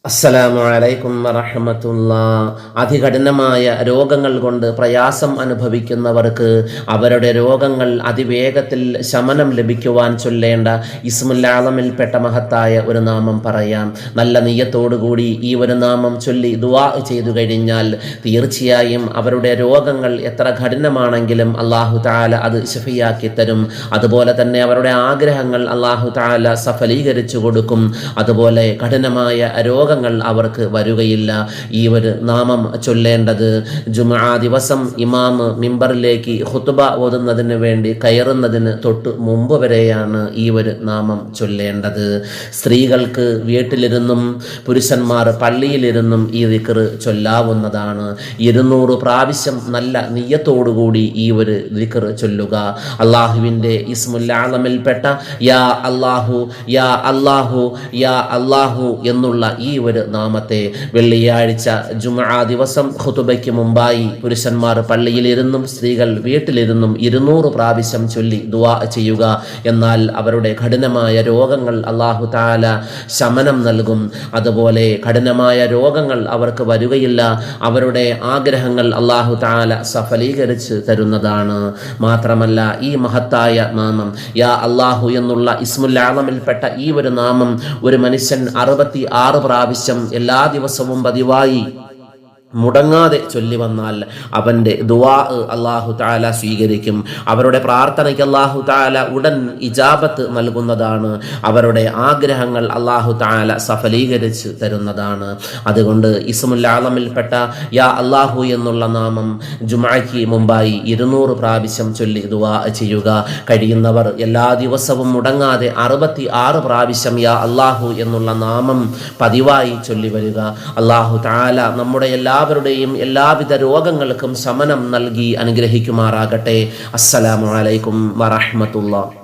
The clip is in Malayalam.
അസ്സലാമു അലൈക്കും വറഹ്മത്തുള്ളാഹി. അതികഠിനമായ രോഗങ്ങൾ കൊണ്ട് പ്രയാസം അനുഭവിക്കുന്നവർക്ക് അവരുടെ രോഗങ്ങൾ അതിവേഗത്തിൽ ശമനം ലഭിക്കുവാൻ ചൊല്ലേണ്ട ഇസ്മുൽ ആളമിൽപ്പെട്ട മഹത്തായ ഒരു നാമം പറയാം. നല്ല നിയ്യത്തോടുകൂടി ഈ ഒരു നാമം ചൊല്ലി ദുആ ചെയ്തു കഴിഞ്ഞാൽ തീർച്ചയായും അവരുടെ രോഗങ്ങൾ എത്ര കഠിനമാണെങ്കിലും അല്ലാഹു തആല അത് ശിഫയാക്കി തരും. അതുപോലെ തന്നെ അവരുടെ ആഗ്രഹങ്ങൾ അല്ലാഹു തആല സഫലീകരിച്ചു കൊടുക്കും. അതുപോലെ കഠിനമായ രോഗങ്ങൾ അവർക്ക് വരികയില്ല. ഈ ഒരു നാമം ചൊല്ലേണ്ടത് ജുമുഅ ദിവസം ഇമാം മിമ്പറിലേക്ക് ഖുത്ബ ഓതുന്നതിന് വേണ്ടി കയറുന്നതിന് തൊട്ട് മുമ്പ് വരെയാണ് ഈ ഒരു നാമം ചൊല്ലേണ്ടത്. സ്ത്രീകൾക്ക് വീട്ടിലിരുന്നും പുരുഷന്മാർ പള്ളിയിലിരുന്നും ഈ ദിക്ർ ചൊല്ലാവുന്നതാണ്. 200 പ്രാവശ്യം നല്ല നിയ്യത്തോടുകൂടി ഈ ഒരു ദിക്ർ ചൊല്ലുക. അള്ളാഹുവിൻ്റെ ഇസ്മുൽ ആളമിൽപ്പെട്ട യാ അല്ലാഹു യാ അല്ലാഹു യാ അല്ലാഹു എന്നുള്ള ഈ ഒരു നാമത്തെ വെള്ളിയാഴ്ച ജുമുഅ ദിവസം ഖുതുബയ്ക്ക് മുമ്പായി പുരുഷന്മാർ പള്ളിയിലിരുന്നും സ്ത്രീകൾ വീട്ടിലിരുന്നും 200 പ്രാവശ്യം ചൊല്ലി ദുആ ചെയ്യുക. എന്നാൽ അവരുടെ കഠിനമായ രോഗങ്ങൾ അല്ലാഹു തആല ശമനം നൽകും. അതുപോലെ കഠിനമായ രോഗങ്ങൾ അവർക്ക് വരികയില്ല. അവരുടെ ആഗ്രഹങ്ങൾ അല്ലാഹു തആല സഫലീകരിച്ച് തരുന്നതാണ്. മാത്രമല്ല ഈ മഹത്തായ നാമം യാ അല്ലാഹു എന്നുള്ള ഇസ്മുൽ ആളമിൽപ്പെട്ട ഈ ഒരു നാമം ഒരു മനുഷ്യൻ 66 പ്രാവശ്യം എല്ലാ ദിവസവും പതിവായി മുടങ്ങാതെ ചൊല്ലി വന്നാൽ അവൻ്റെ ദുആ അല്ലാഹു തആല സ്വീകരിക്കും. അവരുടെ പ്രാർത്ഥനയ്ക്ക് അല്ലാഹു തആല ഉടൻ ഇജാബത്ത് നൽകുന്നതാണ്. അവരുടെ ആഗ്രഹങ്ങൾ അല്ലാഹു തആല സഫലീകരിച്ച് തരുന്നതാണ്. അതുകൊണ്ട് ഇസ്മുൽ ആളമിൽപ്പെട്ട യാ അല്ലാഹു എന്നുള്ള നാമം ജുമുഅയ്ക്ക് മുമ്പായി 200 പ്രാവശ്യം ചൊല്ലി ദുആ ചെയ്യുക. കഴിയുന്നവർ എല്ലാ ദിവസവും മുടങ്ങാതെ 66 പ്രാവശ്യം യാ അല്ലാഹു എന്നുള്ള നാമം പതിവായി ചൊല്ലി വരിക. അല്ലാഹു തആല നമ്മുടെ എല്ലാവരുടെയും എല്ലാവിധ രോഗങ്ങൾക്കും ശമനം നൽകി അനുഗ്രഹിക്കുമാറാകട്ടെ. അസ്സലാമു അലൈക്കും വറഹ്മത്തുള്ളാഹി.